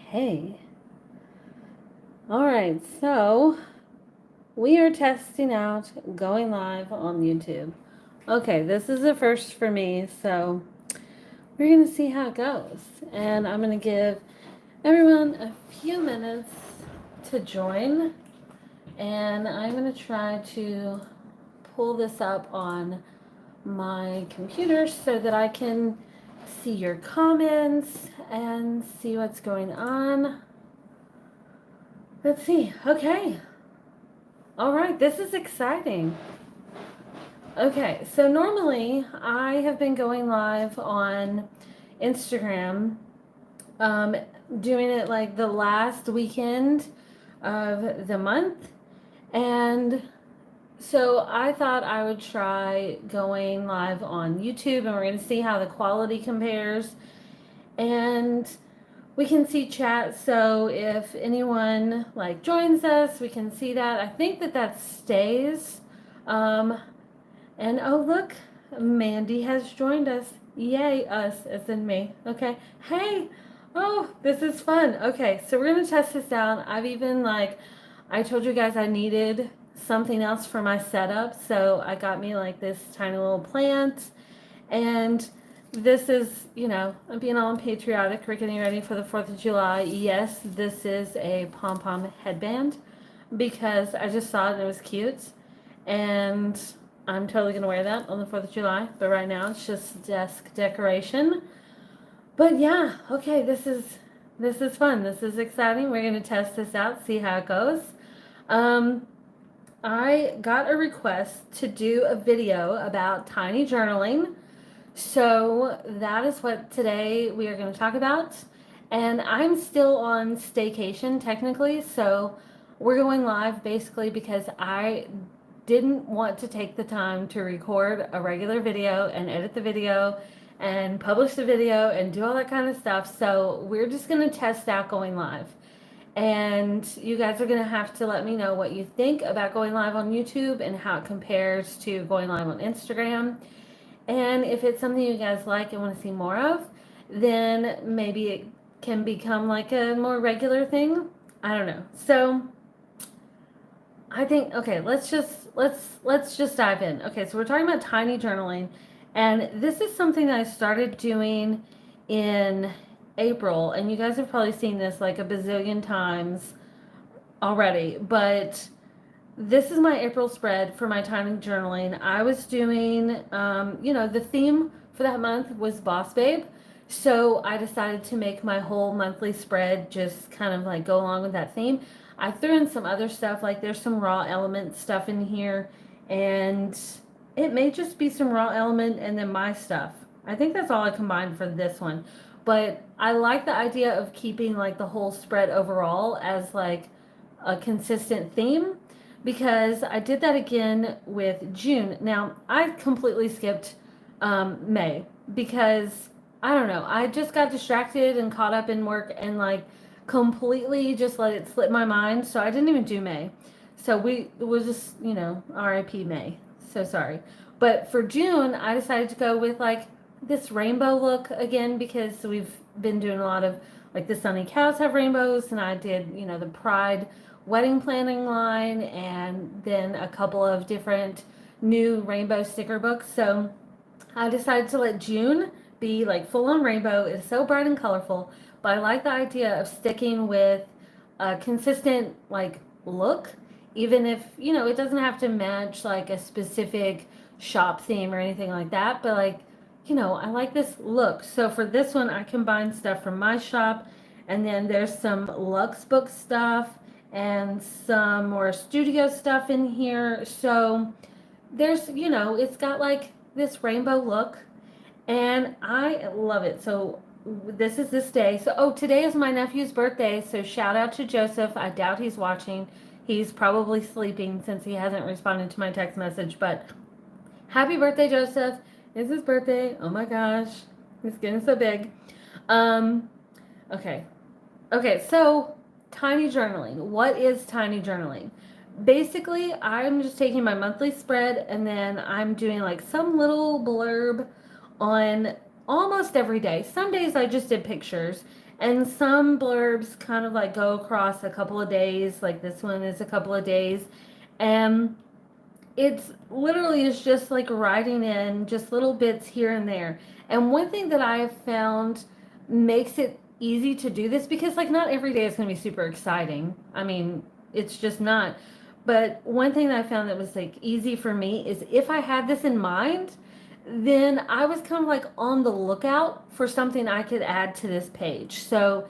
Okay. All right. So we are testing out going live on YouTube. Okay. This is a first for me. So we're going to see how it goes. And I'm going to give everyone a few minutes to join. And I'm going to try to pull this up on my computer so that I can see your comments and see what's going on. Let's see. Okay. All right. This is exciting. Okay. So normally I have been going live on Instagram, um, doing it like the last weekend of the month. And so I thought I would try going live on YouTube, and we're going to see how the quality compares. And we can see chat, so if anyone like joins us, we can see that. I think that stays. And oh, look, Mandy has joined us. Yay, us, as in me. Okay. Hey, oh, this is fun. Okay, so we're going to test this out. I told you guys I needed something else for my setup, so I got me like this tiny little plant. And this is, I'm being all patriotic. We're getting ready for the 4th of July. Yes, this is a pom pom headband because I just saw it and it was cute. And I'm totally going to wear that on the 4th of July. But right now it's just desk decoration. But yeah, okay, this is fun. This is exciting. We're going to test this out, see how it goes. I got a request to do a video about tiny journaling. So that is what today we are going to talk about. And I'm still on staycation technically, so we're going live basically because I didn't want to take the time to record a regular video and edit the video and publish the video and do all that kind of stuff. So we're just going to test out going live. And you guys are going to have to let me know what you think about going live on YouTube and how it compares to going live on Instagram. And if it's something you guys like and want to see more of, then maybe it can become like a more regular thing. I don't know. So I think okay, let's just dive in. Okay, so we're talking about tiny journaling, and this is something that I started doing in April, and you guys have probably seen this like a bazillion times already, but this is my April spread for my tiny journaling. I was doing, the theme for that month was Boss Babe. So I decided to make my whole monthly spread just kind of like go along with that theme. I threw in some other stuff, like there's some raw element stuff in here, and it may just be some raw element and then my stuff. I think that's all I combined for this one. But I like the idea of keeping like the whole spread overall as like a consistent theme because I did that again with June. Now, I completely skipped May because I don't know. I just got distracted and caught up in work and like completely just let it slip my mind. So I didn't even do May. So it was just, RIP May. So sorry. But for June, I decided to go with like this rainbow look again because we've been doing a lot of like the Sunny Cows have rainbows, and I did, the Pride wedding planning line and then a couple of different new rainbow sticker books. So I decided to let June be like full on rainbow. It's so bright and colorful, but I like the idea of sticking with a consistent like look, even if, it doesn't have to match like a specific shop theme or anything like that, but like, I like this look. So for this one, I combined stuff from my shop, and then there's some Lux Book stuff and some more studio stuff in here. So there's, it's got like this rainbow look, and I love it. So this is this day. So, today is my nephew's birthday. So shout out to Joseph. I doubt he's watching. He's probably sleeping since he hasn't responded to my text message, but happy birthday, Joseph. It's his birthday. Oh my gosh. It's getting so big. Okay. Okay, so tiny journaling. What is tiny journaling? Basically, I'm just taking my monthly spread and then I'm doing like some little blurb on almost every day. Some days I just did pictures, And some blurbs kind of like go across a couple of days, like this one is a couple of days. And it's literally is just like writing in just little bits here and there. And one thing that I have found makes it easy to do this, because like not every day is going to be super exciting. I mean, it's just not. But one thing that I found that was like easy for me is if I had this in mind, then I was kind of like on the lookout for something I could add to this page. So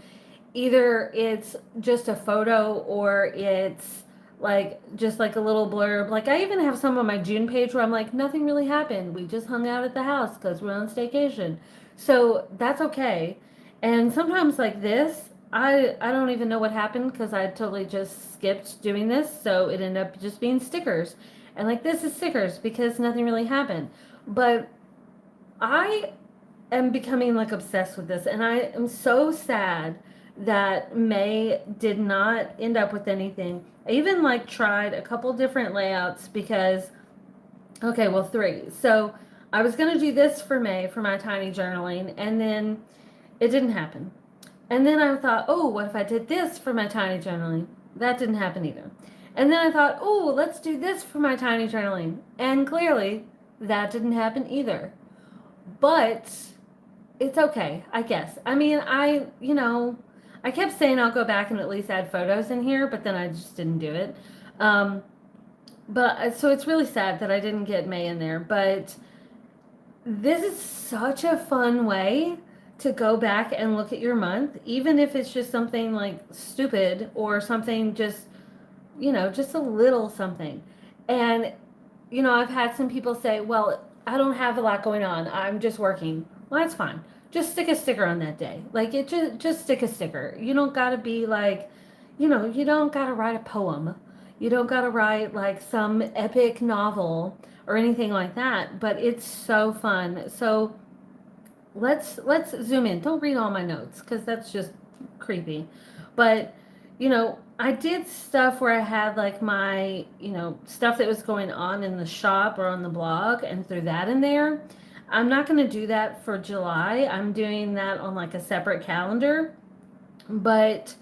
either it's just a photo or it's like just like a little blurb. Like I even have some on my June page where I'm like, nothing really happened. We just hung out at the house because we're on staycation. So that's okay. And sometimes like this, I don't even know what happened because I totally just skipped doing this. So it ended up just being stickers. And like this is stickers because nothing really happened. But I am becoming like obsessed with this, and I am so sad that May did not end up with anything. I even like tried a couple different layouts because, okay, well, three. So I was gonna do this for May for my tiny journaling, and then it didn't happen. And then I thought, oh, what if I did this for my tiny journaling? That didn't happen either. And then I thought, oh, let's do this for my tiny journaling. And clearly, that didn't happen either. But it's okay, I guess. I mean, I kept saying I'll go back and at least add photos in here, but then I just didn't do it. Um, but so it's really sad that I didn't get May in there. But this is such a fun way to go back and look at your month, even if it's just something like stupid or something just, just a little something. And, I've had some people say, well, I don't have a lot going on. I'm just working. Well, that's fine. Just stick a sticker on that day. Like it just stick a sticker. You don't got to be like, you don't got to write a poem. You don't got to write like some epic novel or anything like that, but it's so fun. So let's zoom in. Don't read all my notes because that's just creepy. But I did stuff where I had like my, stuff that was going on in the shop or on the blog and threw that in there. I'm not going to do that for July. I'm doing that on like a separate calendar. But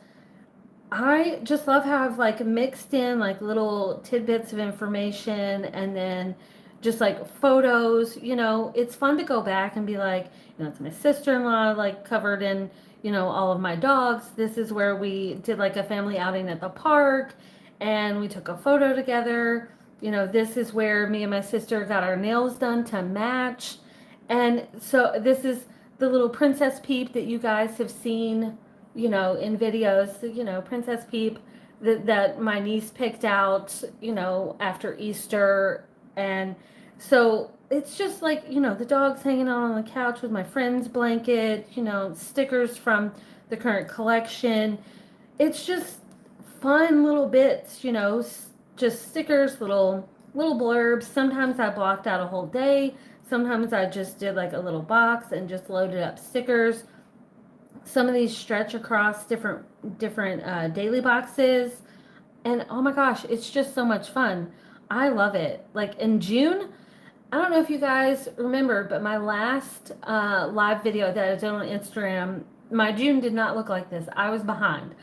I just love how I've like mixed in like little tidbits of information and then just like photos. It's fun to go back and be like, it's my sister-in-law like covered in, all of my dogs. This is where we did like a family outing at the park and we took a photo together. This is where me and my sister got our nails done to match. And so this is the little Princess Peep that you guys have seen, in videos, Princess Peep that my niece picked out, after Easter. And so it's just like, the dog's hanging out on the couch with my friend's blanket, stickers from the current collection. It's just fun little bits, just stickers, little blurbs. Sometimes I blocked out a whole day. Sometimes I just did like a little box and just loaded up stickers. Some of these stretch across different daily boxes, and oh my gosh, it's just so much fun. I love it. Like in June, I don't know if you guys remember, but my last live video that I did on Instagram, my June did not look like this. I was behind.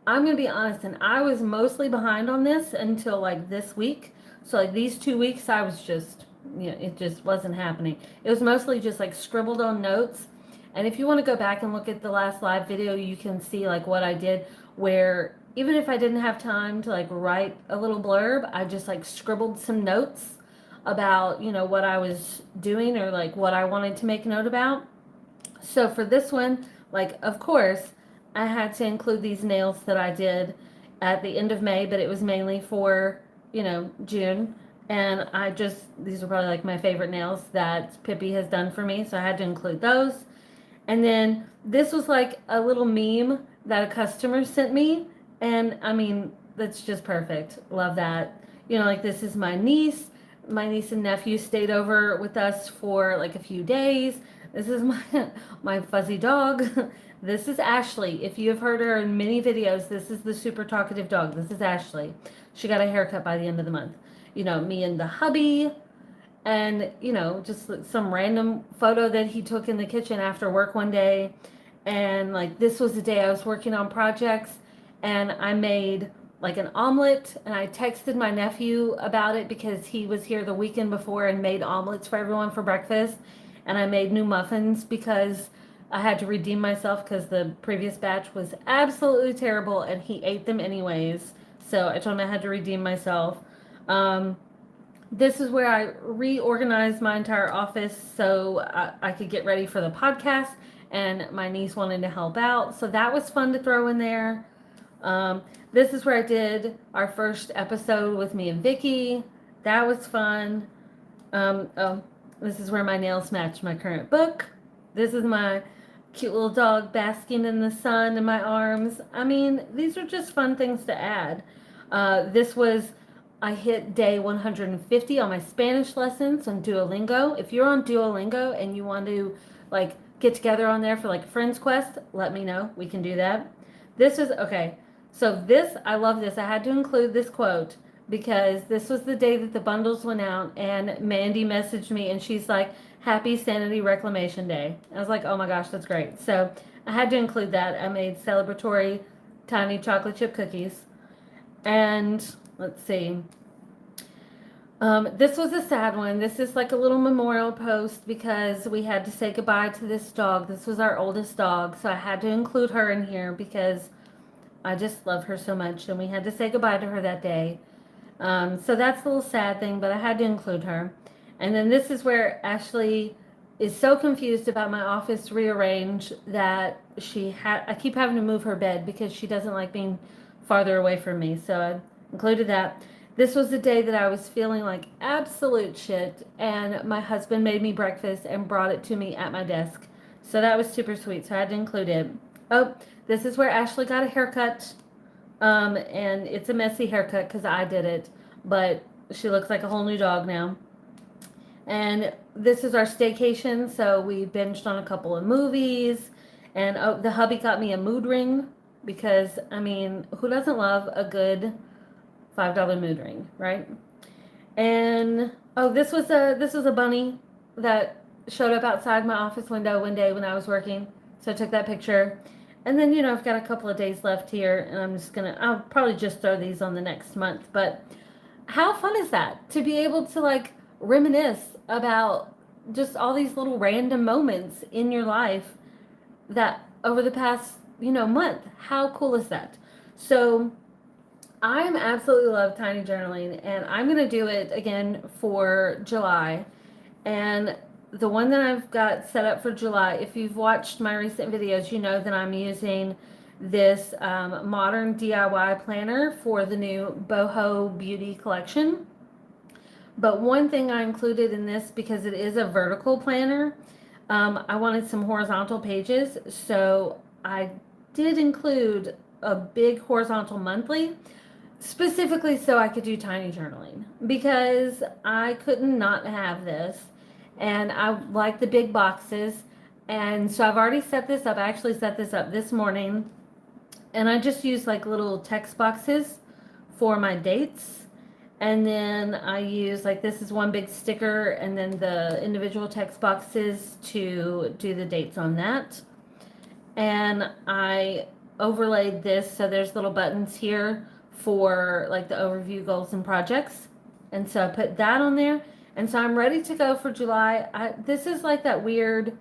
I'm gonna be honest, and I was mostly behind on this until like this week. So like these 2 weeks, I was just, it just wasn't happening. It was mostly just like scribbled on notes. And if you want to go back and look at the last live video, you can see like what I did, where even if I didn't have time to like write a little blurb, I just like scribbled some notes about, what I was doing or like what I wanted to make a note about. So for this one, like, of course, I had to include these nails that I did at the end of May, but it was mainly for, June. And these are probably like my favorite nails that Pippi has done for me. So I had to include those. And then this was like a little meme that a customer sent me. And I mean, that's just perfect. Love that. Like this is my niece. My niece and nephew stayed over with us for like a few days. This is my fuzzy dog. This is Ashley. If you have heard her in many videos, this is the super talkative dog. This is Ashley. She got a haircut by the end of the month. Me and the hubby, and just some random photo that he took in the kitchen after work one day. and like this was the day I was working on projects, and I made like an omelet, and I texted my nephew about it because he was here the weekend before and made omelets for everyone for breakfast, and I made new muffins because I had to redeem myself because the previous batch was absolutely terrible and he ate them anyways. So I told him I had to redeem myself. Um, this is where I reorganized my entire office so I could get ready for the podcast, and my niece wanted to help out. So that was fun to throw in there. Um, this is where I did our first episode with me and Vicky. That was fun. Oh, this is where my nails match my current book. This is my cute little dog basking in the sun in my arms. I mean, these are just fun things to add. This was, I hit day 150 on my Spanish lessons on Duolingo. If you're on Duolingo and you want to like get together on there for like Friends Quest, let me know. We can do that. This is okay. So this, I love this. I had to include this quote because this was the day that the bundles went out, and Mandy messaged me and she's like, Happy Sanity Reclamation Day. I was like, oh my gosh, that's great. So I had to include that. I made celebratory tiny chocolate chip cookies. And let's see. This was a sad one. This is like a little memorial post because we had to say goodbye to this dog. This was our oldest dog, so I had to include her in here because I just love her so much, and we had to say goodbye to her that day. So that's a little sad thing, but I had to include her. And then this is where Ashley is so confused about my office rearrange that I keep having to move her bed because she doesn't like being farther away from me. So I included that. This was the day that I was feeling like absolute shit, and my husband made me breakfast and brought it to me at my desk. So that was super sweet. So I had to include it. Oh, this is where Ashley got a haircut. And it's a messy haircut because I did it, but she looks like a whole new dog now. And this is our staycation, so we binged on a couple of movies, and oh, the hubby got me a mood ring because I mean, who doesn't love a good $5 mood ring, right? And oh, this was a bunny that showed up outside my office window one day when I was working, so I took that picture. And then, I've got a couple of days left here, and I'll probably just throw these on the next month. But how fun is that to be able to like reminisce about just all these little random moments in your life that over the past, month? How cool is that? So I'm absolutely love tiny journaling, and I'm going to do it again for July. And the one that I've got set up for July, if you've watched my recent videos, you know that I'm using this modern DIY planner for the new Boho Beauty collection. But one thing I included in this, because it is a vertical planner, I wanted some horizontal pages. So I did include a big horizontal monthly, specifically so I could do tiny journaling, because I could not have this. And I like the big boxes. And so I've already set this up. I actually set this up this morning. And I just use like little text boxes for my dates. And then I use like this is one big sticker, and then the individual text boxes to do the dates on that. And I overlaid this so there's little buttons here for like the overview, goals, and projects. And so I put that on there. And so I'm ready to go for July. This is like that weird,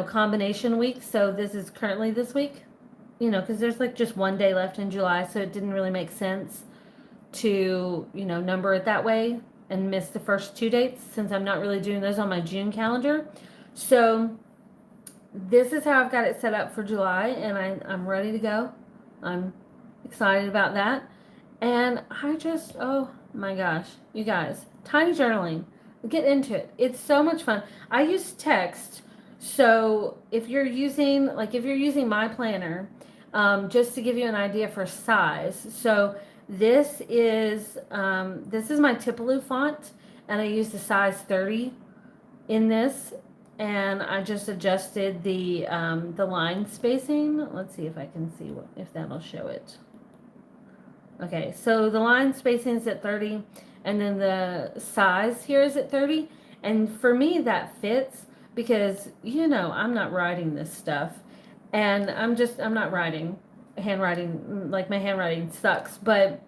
combination week. So this is currently this week, because there's like just one day left in July. So it didn't really make sense to, number it that way and miss the first 2 dates since I'm not really doing those on my June calendar. So this is how I've got it set up for July, and I'm ready to go. I'm excited about that. And oh my gosh, you guys, tiny journaling, get into it. It's so much fun. I use text. So if you're using my planner, just to give you an idea for size. So this is my Tippaloo font, and I use the size 30 in this, and I just adjusted the line spacing. Let's see if I can see if that'll show it. Okay, so the line spacing is at 30, and then the size here is at 30, and for me that fits because I'm not writing this stuff, And I'm not writing. Handwriting, like my handwriting sucks. But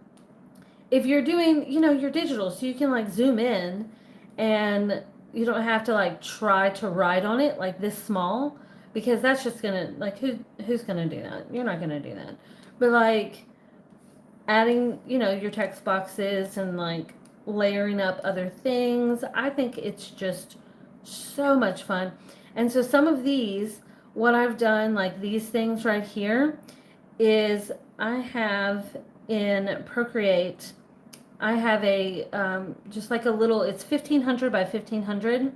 if you're doing, you're digital, so you can like zoom in and you don't have to like try to write on it like this small because that's just gonna like who's gonna do that? You're not gonna do that. But like adding, your text boxes and like layering up other things, I think it's just so much fun. And so some of these, what I've done, like these things right here, is I have in Procreate, I have a just like a little, it's 1500 by 1500.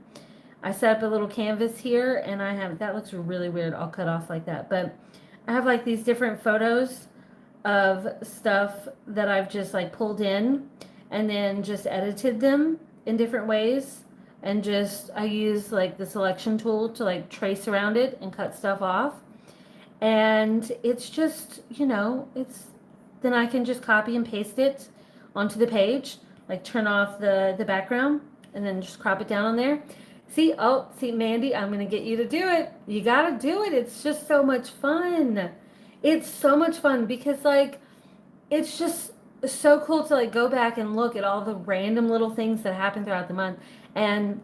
I set up a little canvas here and I have, that looks really weird. I'll cut off like that. But I have like these different photos of stuff that I've just like pulled in and then just edited them in different ways. And just, I use like the selection tool to like trace around it and cut stuff off. And it's just, then I can just copy and paste it onto the page, like turn off the background and then just crop it down on there. See, Mandy, I'm going to get you to do it. You got to do it. It's just so much fun. It's so much fun because like, it's just so cool to like go back and look at all the random little things that happen throughout the month. And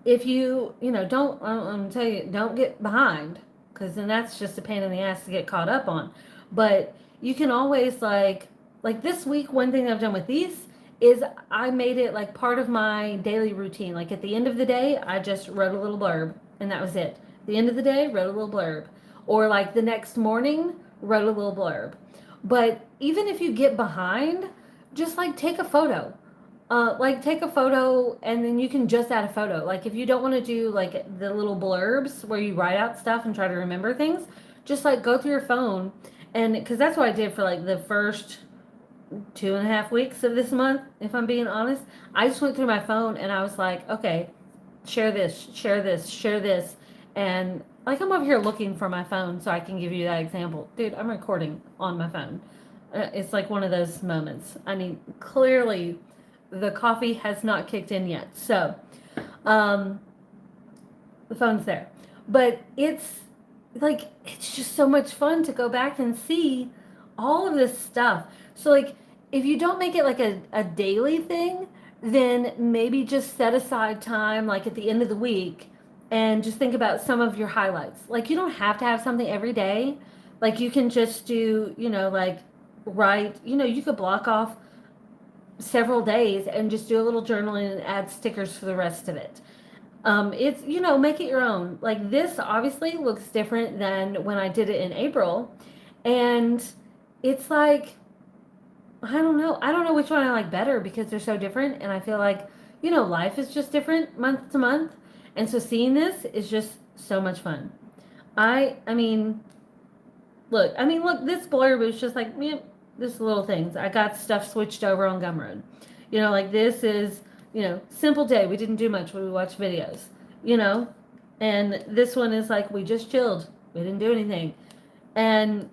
if don't, I'm going to tell you, don't get behind because then that's just a pain in the ass to get caught up on. But you can always like this week, one thing I've done with these is I made it like part of my daily routine. Like at the end of the day, I just wrote a little blurb and that was it. The end of the day, wrote a little blurb. Or like the next morning, wrote a little blurb. But even if you get behind, just like take a photo. Like take a photo and then you can just add a photo. Like if you don't want to do like the little blurbs where you write out stuff and try to remember things, just like go through your phone. And because that's what I did for like the first 2.5 weeks of this month, if I'm being honest, I just went through my phone and I was like, okay, share this, share this, share this. And like I'm over here looking for my phone so I can give you that example. Dude, I'm recording on my phone. It's like one of those moments. I mean, clearly the coffee has not kicked in yet. So, the phone's there. But it's like, it's just so much fun to go back and see all of this stuff. So, like, if you don't make it like a daily thing, then maybe just set aside time, like at the end of the week, and just think about some of your highlights. Like, you don't have to have something every day. Like, you can just do, like, write, you could block off several days and just do a little journaling and add stickers for the rest of it. It's, make it your own. Like this obviously looks different than when I did it in April. And it's like, I don't know. I don't know which one I like better because they're so different. And I feel like, life is just different month to month. And so seeing this is just so much fun. I mean, look, this blurb is just like, yeah, this little things. I got stuff switched over on Gumroad. Like this is, simple day. We didn't do much when we watched videos, and this one is like, we just chilled. We didn't do anything. And,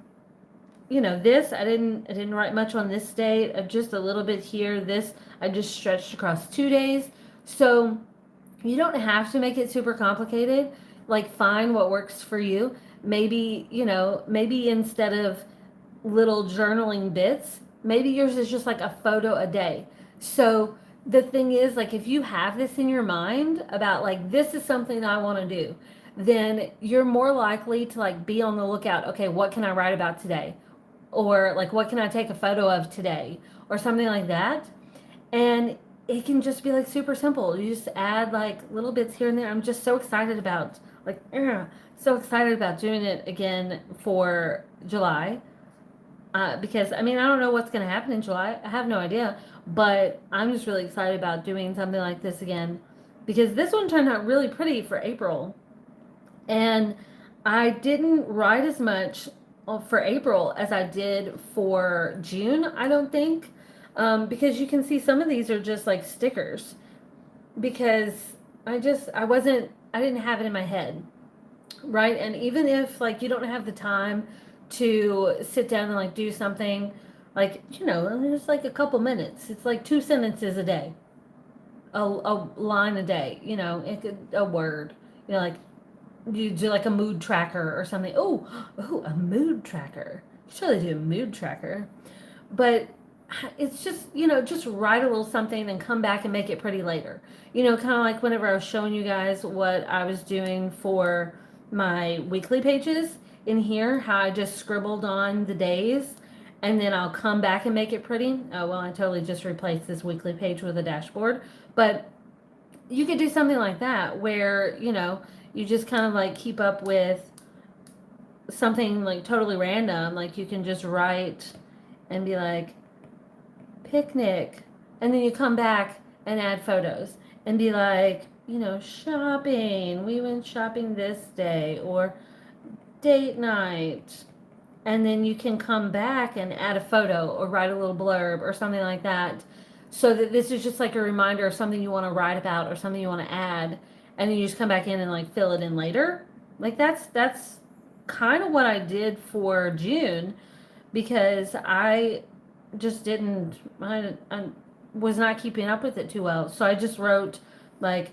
this, I didn't write much on this date, just a little bit here. This, I just stretched across 2 days. So you don't have to make it super complicated. Like find what works for you. Maybe, maybe instead of little journaling bits, maybe yours is just like a photo a day. So the thing is, like, if you have this in your mind about like, this is something I want to do, then you're more likely to like be on the lookout. Okay, what can I write about today? Or like, what can I take a photo of today? Or something like that. And it can just be like super simple. You just add like little bits here and there. I'm just so excited about so excited about doing it again for July. Because I don't know what's going to happen in July. I have no idea, but I'm just really excited about doing something like this again because this one turned out really pretty for April. And I didn't write as much for April as I did for June, I don't think. Because you can see some of these are just like stickers because I didn't have it in my head. Right. And even if like you don't have the time to sit down and like do something like, it's like a couple minutes. It's like 2 sentences a day, a line a day, it could, a word, like you do like a mood tracker or something. Oh, a mood tracker. You should totally do a mood tracker. But it's just, just write a little something and come back and make it pretty later. Kind of like whenever I was showing you guys what I was doing for my weekly pages in here, how I just scribbled on the days and then I'll come back and make it pretty. Oh, well, I totally just replaced this weekly page with a dashboard. But you could do something like that where, you just kind of like keep up with something like totally random. Like you can just write and be like, picnic. And then you come back and add photos and be like, shopping. We went shopping this day, or date night. And then you can come back and add a photo or write a little blurb or something like that. So that this is just like a reminder of something you want to write about or something you want to add. And then you just come back in and like fill it in later. Like that's kind of what I did for June, because I just didn't, I was not keeping up with it too well. So I just wrote like,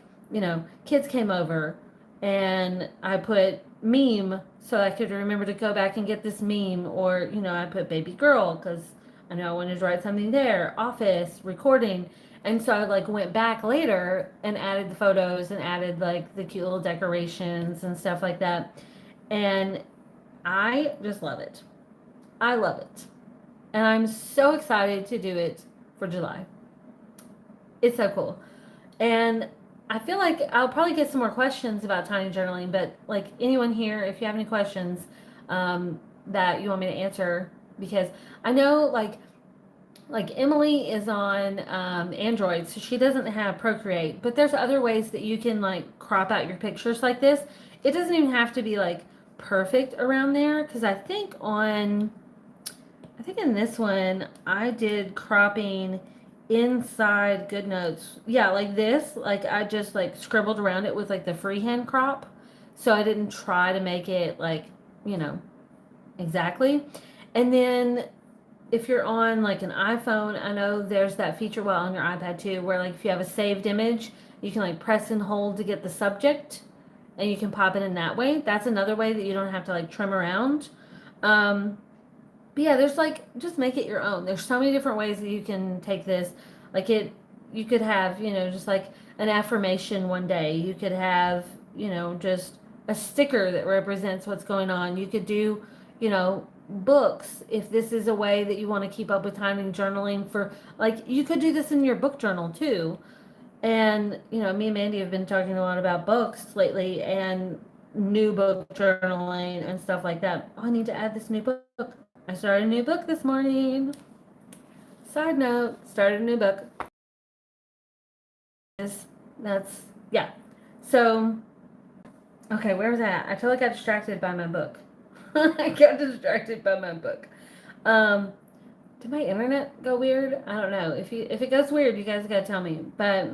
kids came over and I put meme so I could remember to go back and get this meme, or, I put baby girl because I know I wanted to write something there, office, recording. And so I like went back later and added the photos and added like the cute little decorations and stuff like that. And I just love it. I love it. And I'm so excited to do it for July. It's so cool. And I feel like I'll probably get some more questions about tiny journaling, but like anyone here, if you have any questions that you want me to answer, because I know like Emily is on Android, so she doesn't have Procreate, but there's other ways that you can like crop out your pictures like this. It doesn't even have to be like perfect around there, because I think in this one, I did cropping inside GoodNotes. Yeah, like this. Like I just like scribbled around it with like the freehand crop. So I didn't try to make it like, you know, exactly. And then if you're on like an iPhone, I know there's that feature, well, on your iPad too, where like if you have a saved image, you can like press and hold to get the subject and you can pop it in that way. That's another way that you don't have to like trim around. Um, but yeah, there's like, just make it your own. There's so many different ways that you can take this. Like you could have, just like an affirmation one day. You could have, just a sticker that represents what's going on. You could do, books. If this is a way that you want to keep up with tiny journaling for, like, you could do this in your book journal too. And, me and Mandy have been talking a lot about books lately and new book journaling and stuff like that. Oh, I need to add this new book. I started a new book this morning. Side note, started a new book. That's, yeah. So, okay, where was that? I totally got distracted by my book. I got distracted by my book. Um, did my internet go weird? I don't know. If it goes weird, you guys gotta tell me. But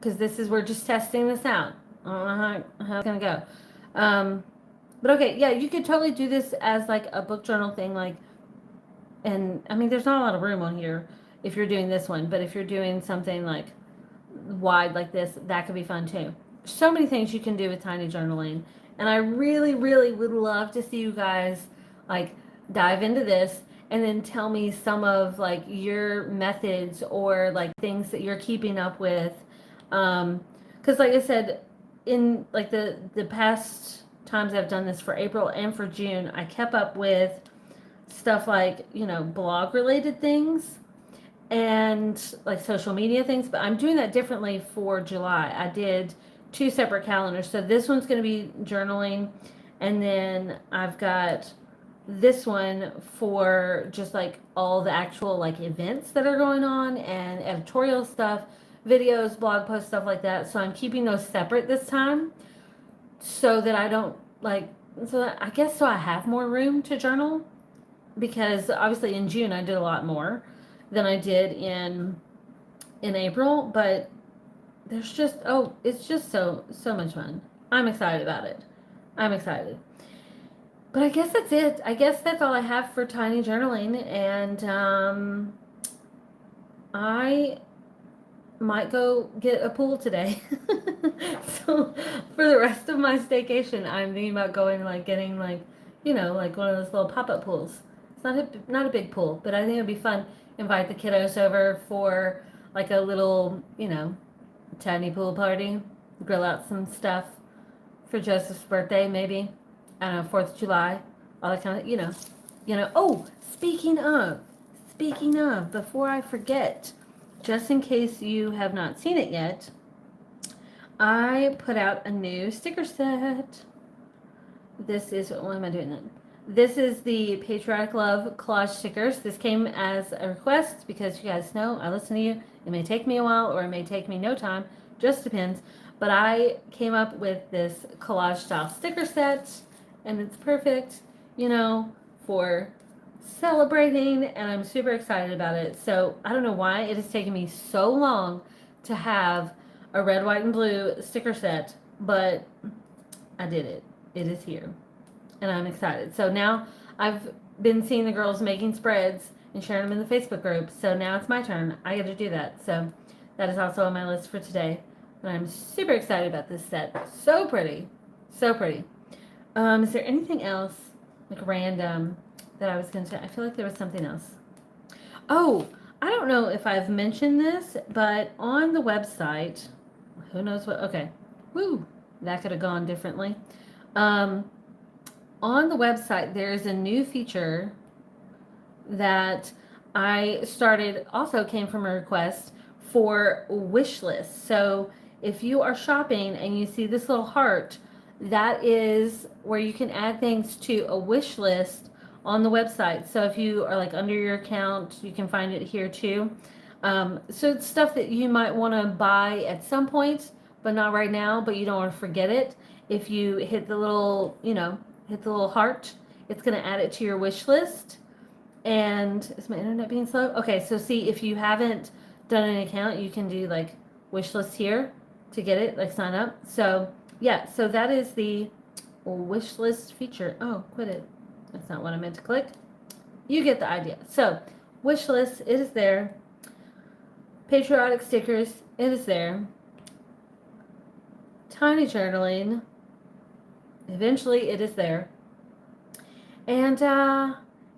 because we're just testing this out. I don't know how it's gonna go. But okay, yeah, you could totally do this as like a book journal thing, like, and I mean, there's not a lot of room on here if you're doing this one, but if you're doing something like wide like this, that could be fun too. So many things you can do with tiny journaling, and I really, really would love to see you guys like dive into this and then tell me some of like your methods or like things that you're keeping up with. Because like I said, in like the past times I've done this for April and for June, I kept up with stuff like, blog related things and like social media things, but I'm doing that differently for July. I did two separate calendars. So this one's going to be journaling, and then I've got this one for just like all the actual like events that are going on and editorial stuff, videos, blog posts, stuff like that. So I'm keeping those separate this time so that I don't like, so that, I guess, so I have more room to journal, because obviously in June I did a lot more than I did in April, but there's just, it's just so much fun. I'm excited about it. I'm excited. But I guess that's it. I guess that's all I have for tiny journaling, and I might go get a pool today. So for the rest of my staycation, I'm thinking about going like getting like, like one of those little pop-up pools. It's not a big pool, but I think it'd be fun. Invite the kiddos over for like a little, tiny pool party. Grill out some stuff for Joseph's birthday, maybe. I don't know, 4th of July, all that kind of, Oh, speaking of, before I forget, just in case you have not seen it yet, I put out a new sticker set. This is, why am I doing that? This is the Patriotic Love collage stickers. This came as a request because you guys know I listen to you. It may take me a while or it may take me no time, just depends. But I came up with this collage style sticker set and it's perfect, for celebrating, and I'm super excited about it. So I don't know why it has taken me so long to have a red, white, and blue sticker set, but I did it. It is here, and I'm excited. So now I've been seeing the girls making spreads and sharing them in the Facebook group. So now it's my turn. I get to do that. So that is also on my list for today, and I'm super excited about this set. So pretty, so pretty. Is there anything else like random that I was going to say? I feel like there was something else. Oh, I don't know if I've mentioned this, but on the website, who knows what? Okay. Woo, that could have gone differently. On the website, there's a new feature that I started, also came from a request for wish lists. So if you are shopping and you see this little heart, that is where you can add things to a wish list on the website. So if you are like under your account, you can find it here too. So it's stuff that you might want to buy at some point, but not right now, but you don't want to forget it. If you hit the little, hit the little heart, it's going to add it to your wish list. And is my internet being slow? Okay, so see, if you haven't done an account, you can do like wish list here to get it, like sign up. So yeah, so that is the wish list feature. Oh, quit it. That's not what I meant to click. You get the idea. So wish list, it is there. Patriotic stickers, it is there. Tiny journaling, eventually it is there. And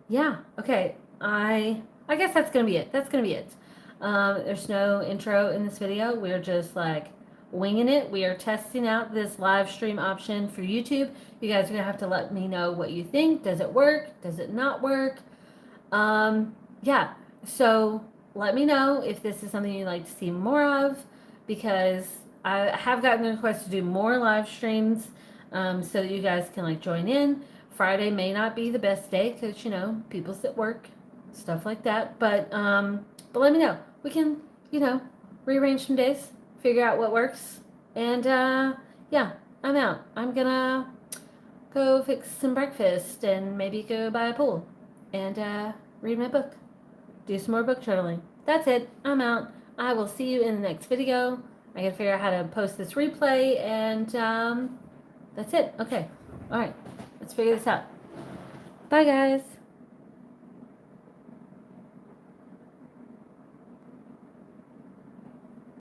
yeah, okay. I guess that's gonna be it. That's gonna be it. There's no intro in this video. We're just like winging it. We are testing out this live stream option for YouTube. You guys are gonna have to let me know what you think. Does it work? Does it not work? Yeah. So let me know if this is something you'd like to see more of, because I have gotten the request to do more live streams, so that you guys can like join in. Friday may not be the best day because people at work, stuff like that. But let me know. We can rearrange some days, figure out what works, and yeah, I'm out. I'm gonna go fix some breakfast and maybe go buy a pool and read my book, do some more book journaling. That's it. I'm out. I will see you in the next video. I gotta figure out how to post this replay, and that's it. Okay. All right. Let's figure this out. Bye, guys.